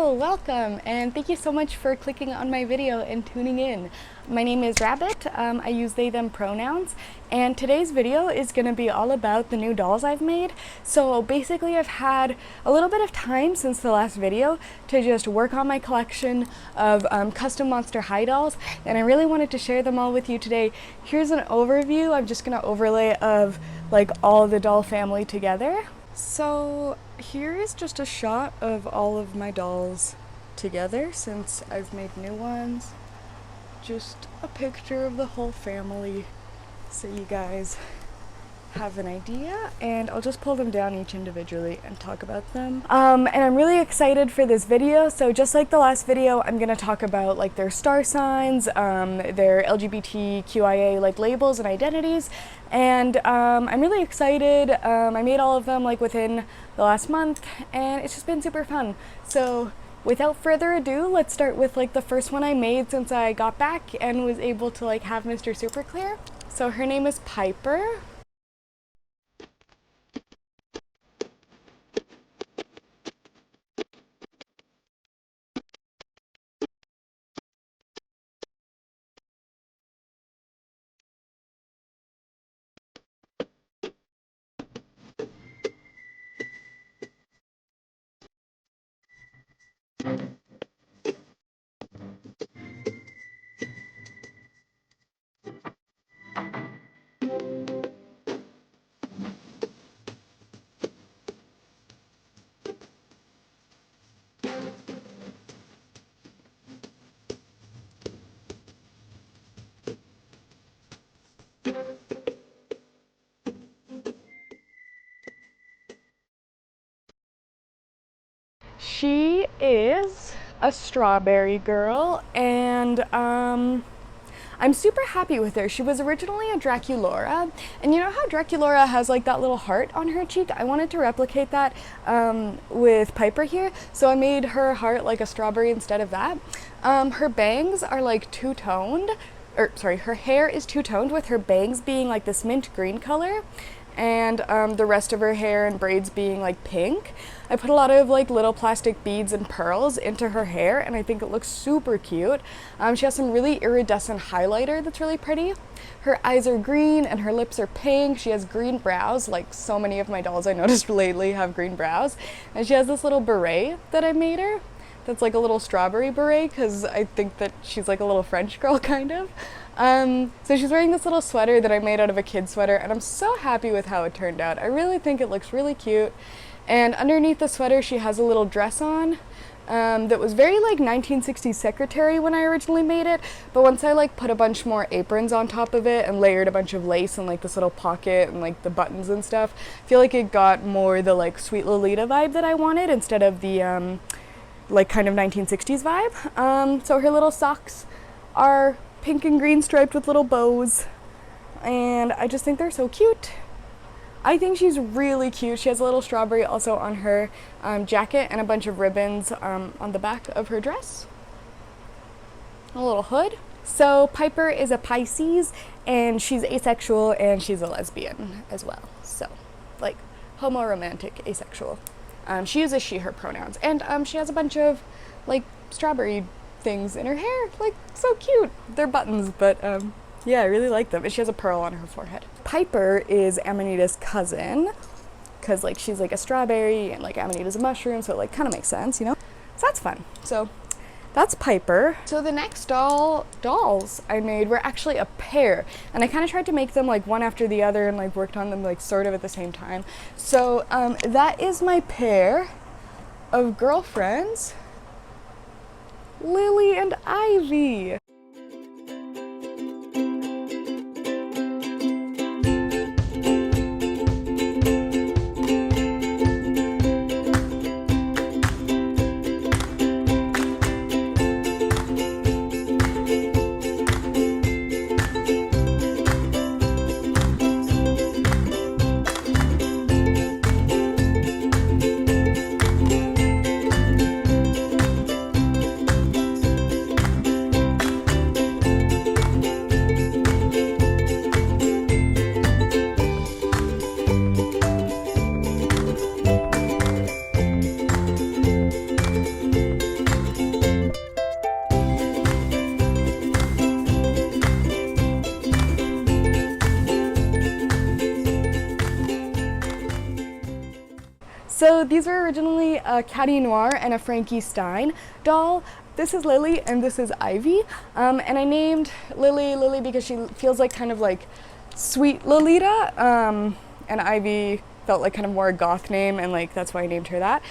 Hello, welcome, and thank you so much for clicking on my video and tuning in. My name is Rabbit. I use they, them pronouns, and today's video is going to be all about the new dolls I've made. So basically I've had a little bit of time since the last video to just work on my collection of custom Monster High dolls, and I really wanted to share them all with you today. Here's an overview. I'm just going to overlay of like all the doll family together. So here is just a shot of all of my dolls together since I've made new ones. Just a picture of the whole family so you guys have an idea, and I'll just pull them down each individually and talk about them. And I'm really excited for this video. So just like the last video, I'm gonna talk about like their star signs, their LGBTQIA like labels and identities, and I'm really excited. I made all of them like within the last month, and it's just been super fun. So without further ado, let's start with like the first one I made since I got back and was able to like have Mr. Super Clear. So her name is Piper. She is a strawberry girl, and I'm super happy with her. She was originally a Draculaura, and you know how Draculaura has like that little heart on her cheek? I wanted to replicate that with Piper here, so I made her heart like a strawberry instead of that. Her bangs are like two-toned, or sorry, her hair is two-toned with her bangs being like this mint green color, and the rest of her hair and braids being like pink. I put a lot of like little plastic beads and pearls into her hair, and I think it looks super cute. She has some really iridescent highlighter that's really pretty. Her eyes are green and her lips are pink. She has green brows, like so many of my dolls I noticed lately have green brows. And she has this little beret that I made her that's like a little strawberry beret because I think that she's like a little French girl kind of. So she's wearing this little sweater that I made out of a kid sweater, and I'm so happy with how it turned out. I really think it looks really cute. And underneath the sweater she has a little dress on that was very like 1960s secretary when I originally made it, but once I like put a bunch more aprons on top of it and layered a bunch of lace and like this little pocket and like the buttons and stuff, I feel like it got more the like Sweet Lolita vibe that I wanted instead of the like kind of 1960s vibe. So her little socks are pink and green striped with little bows, and I just think they're so cute. I think she's really cute. She has a little strawberry also on her jacket and a bunch of ribbons on the back of her dress. A little hood. So Piper is a Pisces, and she's asexual, and she's a lesbian as well. So like homo-romantic asexual. She uses she, her pronouns, and she has a bunch of like strawberry things in her hair, like so cute. They're buttons, but yeah, I really like them. And she has a pearl on her forehead. Piper is Amanita's cousin because like she's like a strawberry and like Amanita's a mushroom, so it like kind of makes sense, you know? So that's fun. So that's Piper. So the next dolls I made were actually a pair, and I kind of tried to make them like one after the other and like worked on them like sort of at the same time. So that is my pair of girlfriends, Lily and Ivy. So these were originally a Caddy Noir and a Frankie Stein doll. This is Lily and this is Ivy. And I named Lily because she feels like kind of like sweet Lolita, and Ivy felt like kind of more a goth name, and like that's why I named her that.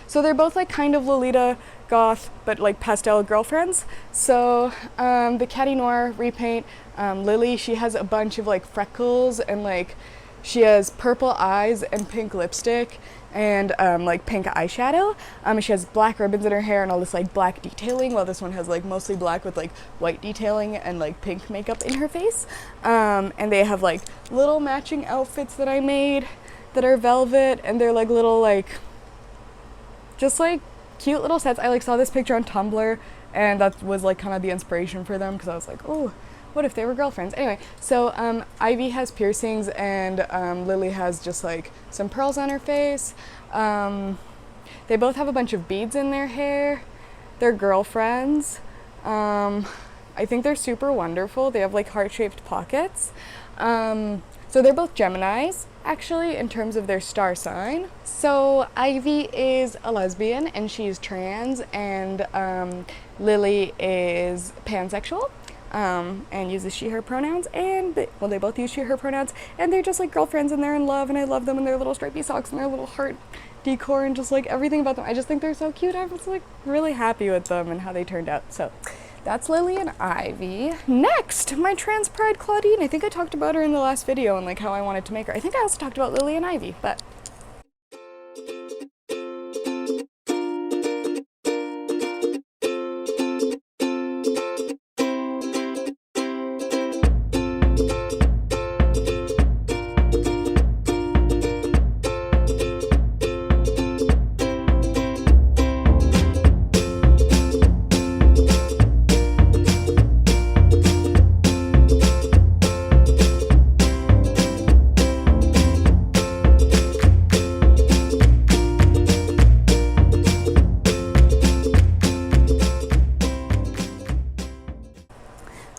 So they're both like kind of Lolita goth, but like pastel girlfriends. So the Caddy Noir repaint, Lily, she has a bunch of like freckles, and like she has purple eyes and pink lipstick and like pink eyeshadow. She has black ribbons in her hair and all this like black detailing, while this one has like mostly black with like white detailing and like pink makeup in her face. And they have like little matching outfits that I made that are velvet, and they're like little like just like cute little sets. I like saw this picture on Tumblr, and that was like kind of the inspiration for them, because I was like, oh, what if they were girlfriends? Anyway, so Ivy has piercings, and Lily has just like some pearls on her face. They both have a bunch of beads in their hair. They're girlfriends. I think they're super wonderful. They have like heart-shaped pockets. So they're both Geminis, actually, in terms of their star sign. So Ivy is a lesbian and she's trans, and Lily is pansexual. And uses she, her pronouns, and they both use she, her pronouns, and they're just like girlfriends, and they're in love, and I love them, and their little stripy socks and their little heart decor and just like everything about them. I just think they're so cute. I was like really happy with them and how they turned out. So that's Lily and Ivy. Next, my trans pride Claudine. I think I talked about her in the last video and like how I wanted to make her. I think I also talked about Lily and Ivy, but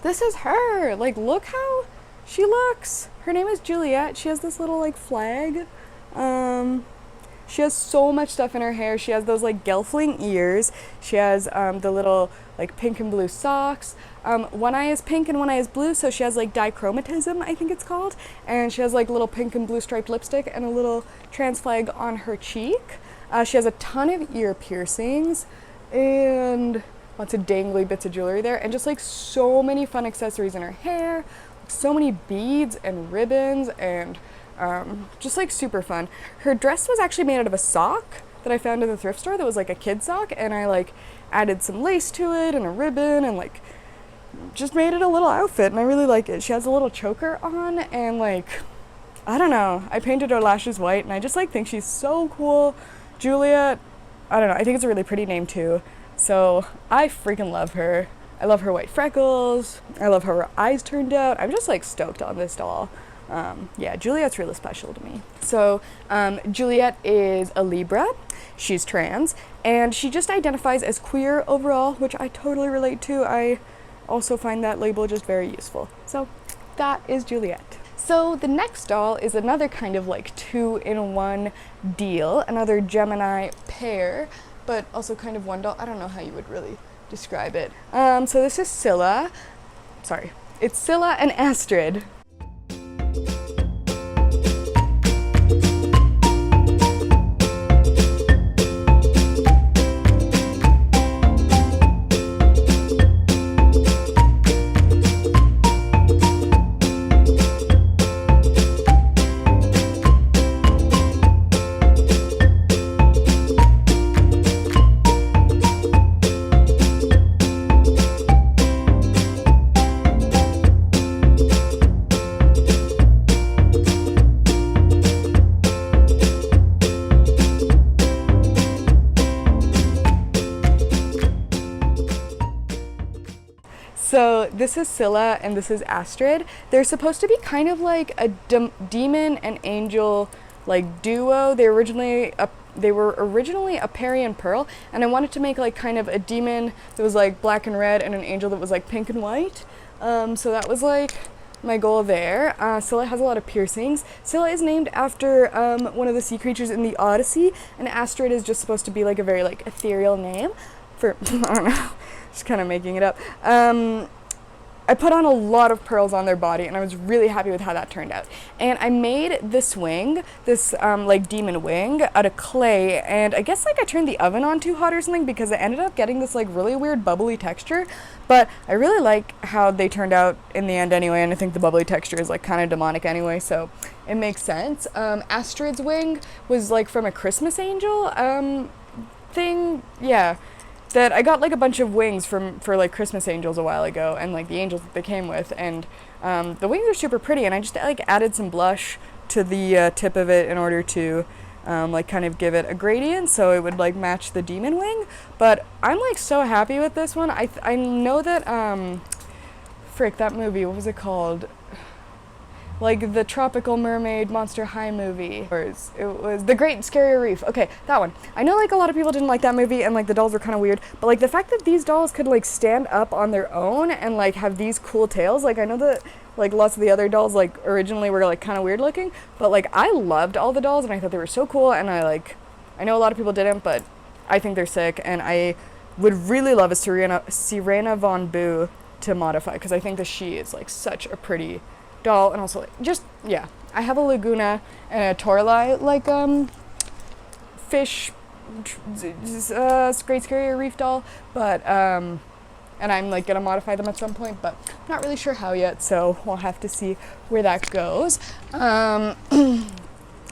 this is her. Like, look how she looks. Her name is Juliet. She has this little like flag. She has so much stuff in her hair. She has those like gelfling ears. She has the little like pink and blue socks. One eye is pink and one eye is blue, so she has like dichromatism, I think it's called. And she has like little pink and blue striped lipstick and a little trans flag on her cheek. She has a ton of ear piercings and lots of dangly bits of jewelry there, and just like so many fun accessories in her hair, so many beads and ribbons, and just like super fun. Her dress was actually made out of a sock that I found in the thrift store that was like a kid sock, and I like added some lace to it and a ribbon and like just made it a little outfit, and I really like it. She has a little choker on, and like I don't know, I painted her lashes white, and I just like think she's so cool. Juliet, I don't know, I think it's a really pretty name too. So I freaking love her. I love her white freckles. I love how her eyes turned out. I'm just like stoked on this doll. Yeah, Juliet's really special to me. So Juliet is a Libra. She's trans, and she just identifies as queer overall, which I totally relate to. I also find that label just very useful. So that is Juliet. So the next doll is another kind of like 2-in-1 deal, another Gemini pair, but also kind of one doll. I don't know how you would really describe it. So this is Scylla. Sorry, it's Scylla and Astrid. So this is Scylla and this is Astrid. They're supposed to be kind of like a demon and angel like duo. They were originally a Peri and Pearl, and I wanted to make like kind of a demon that was like black and red and an angel that was like pink and white. So that was like my goal there. Scylla has a lot of piercings. Scylla is named after one of the sea creatures in the Odyssey, and Astrid is just supposed to be like a very like ethereal name for, I don't know, just kind of making it up. I put on a lot of pearls on their body, and I was really happy with how that turned out. And I made this wing, this like demon wing, out of clay, and I guess like I turned the oven on too hot or something because it ended up getting this like really weird bubbly texture. But I really like how they turned out in the end anyway, and I think the bubbly texture is like kind of demonic anyway, so it makes sense. Astrid's wing was like from a Christmas angel thing, yeah. That I got like a bunch of wings for like Christmas angels a while ago, and like the angels that they came with, and the wings are super pretty, and I just like added some blush to the tip of it in order to like kind of give it a gradient so it would like match the demon wing. But I'm like so happy with this one. I know that frick, that movie, what was it called? Like the Tropical Mermaid Monster High movie. It was The Great Scary Reef. Okay, that one. I know like a lot of people didn't like that movie and like the dolls were kind of weird, but like the fact that these dolls could like stand up on their own and like have these cool tails, like I know that like lots of the other dolls like originally were like kind of weird looking, but like I loved all the dolls and I thought they were so cool, and I know a lot of people didn't, but I think they're sick, and I would really love a Sirena Von Boo to modify, because I think that she is like such a pretty doll, and also like, just, yeah. I have a Laguna and a Torlai like fish Great Scary Reef doll, but and I'm like gonna modify them at some point, but I'm not really sure how yet, so we'll have to see where that goes.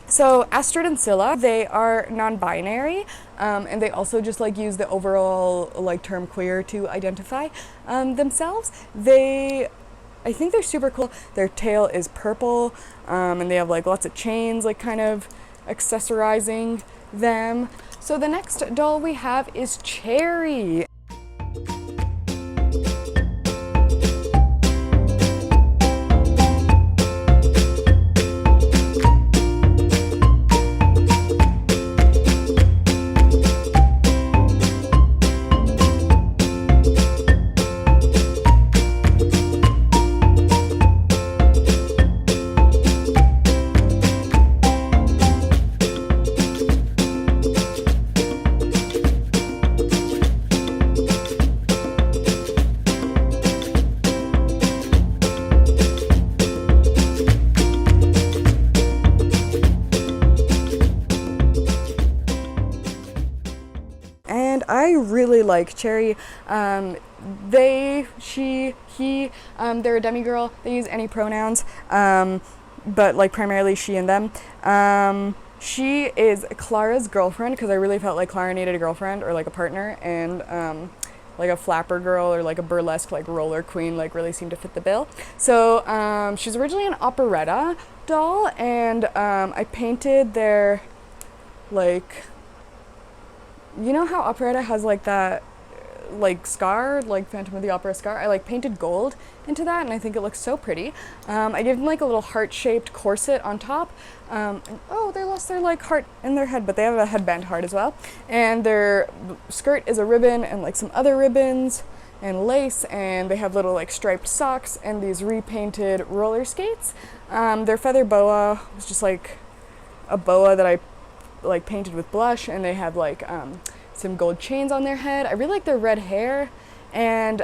So Astrid and Scylla, they are non-binary, and they also just like use the overall like term queer to identify themselves. I think they're super cool. Their tail is purple, and they have like lots of chains like kind of accessorizing them. So the next doll we have is Cherry. I really like Cherry. They, she, he, they're a demigirl. They use any pronouns, but like primarily she and them. She is Clara's girlfriend, because I really felt like Clara needed a girlfriend or like a partner, and like a flapper girl or like a burlesque like roller queen like really seemed to fit the bill. So she's originally an operetta doll, and I painted their like, you know how operetta has like that like scar, like Phantom of the Opera scar? I like painted gold into that, and I think it looks so pretty. I gave them like a little heart-shaped corset on top. Oh, they lost their like heart in their head, but they have a headband heart as well. And their skirt is a ribbon and like some other ribbons and lace, and they have little like striped socks and these repainted roller skates. Their feather boa was just like a boa that I like painted with blush, and they have like some gold chains on their head. I really like their red hair, and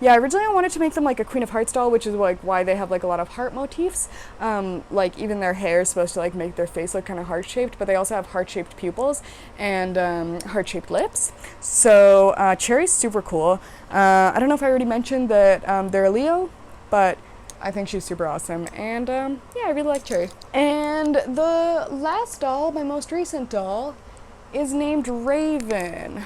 yeah, originally I wanted to make them like a Queen of Hearts doll, which is like why they have like a lot of heart motifs. Like even their hair is supposed to like make their face look kind of heart-shaped, but they also have heart-shaped pupils and heart-shaped lips. So Cherry's super cool. I don't know if I already mentioned that they're a Leo, but I think she's super awesome, and yeah, I really like Cherry. And the last doll, my most recent doll, is named Raven.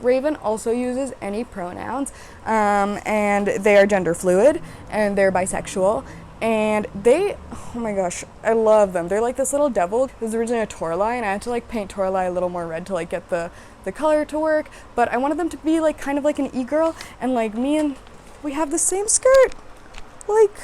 Raven also uses any pronouns, and they are gender fluid, and they're bisexual, and they, oh my gosh, I love them. They're like this little devil. It was originally a Torlai, and I had to like paint Torlai a little more red to like get the color to work, but I wanted them to be like kind of like an e-girl, and like we have the same skirt. Like,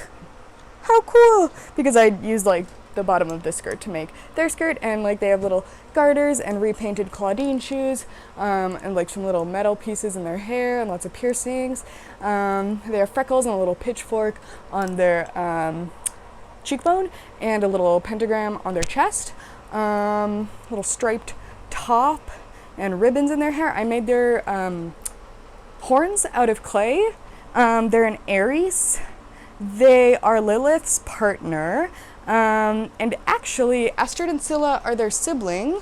how cool! Because I used like the bottom of this skirt to make their skirt, and like they have little garters and repainted Claudine shoes, and like some little metal pieces in their hair and lots of piercings. They have freckles and a little pitchfork on their cheekbone and a little pentagram on their chest, little striped top and ribbons in their hair. I made their horns out of clay. They're an Aries. They are Lilith's partner. And actually, Astrid and Scylla are their sibling.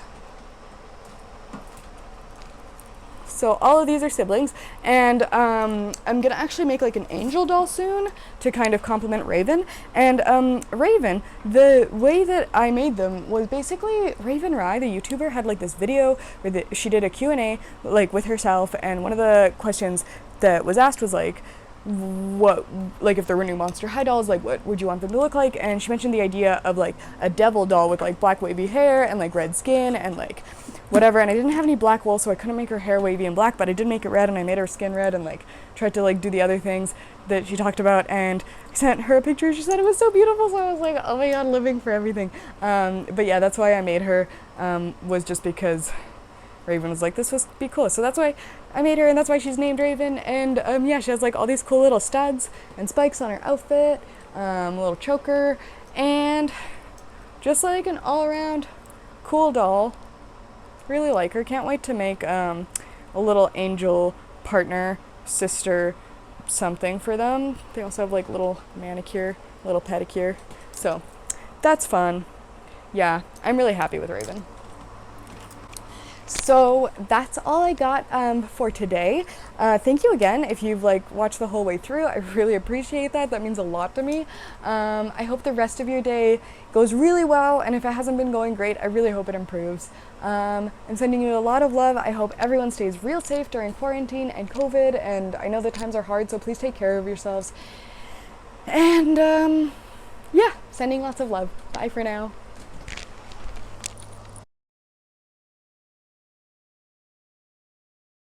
So all of these are siblings, and I'm gonna actually make like an angel doll soon to kind of complement Raven. And Raven, the way that I made them was basically Raven Rye, the YouTuber, had like this video where she did a Q&A like with herself, and one of the questions that was asked was like, what, like if there were new Monster High dolls, like what would you want them to look like? And she mentioned the idea of like a devil doll with like black wavy hair and like red skin and like whatever, and I didn't have any black wool, so I couldn't make her hair wavy and black, but I did make it red, and I made her skin red and like tried to like do the other things that she talked about, and I sent her a picture. She said it was so beautiful, so I was like, oh my god, living for everything. But yeah, that's why I made her, was just because Raven was like, this would be cool, so that's why I made her, and that's why she's named Raven. And yeah, she has like all these cool little studs and spikes on her outfit, a little choker, and just like an all-around cool doll. Really like her. Can't wait to make a little angel partner, sister, something for them. They also have like little manicure, little pedicure, so that's fun. Yeah, I'm really happy with Raven. So that's all I got for today. Thank you again if you've like watched the whole way through. I really appreciate that. That means a lot to me. I hope the rest of your day goes really well, and if it hasn't been going great, I really hope it improves. I'm sending you a lot of love. I hope everyone stays real safe during quarantine and COVID, and I know the times are hard, so please take care of yourselves. And yeah, sending lots of love. Bye for now.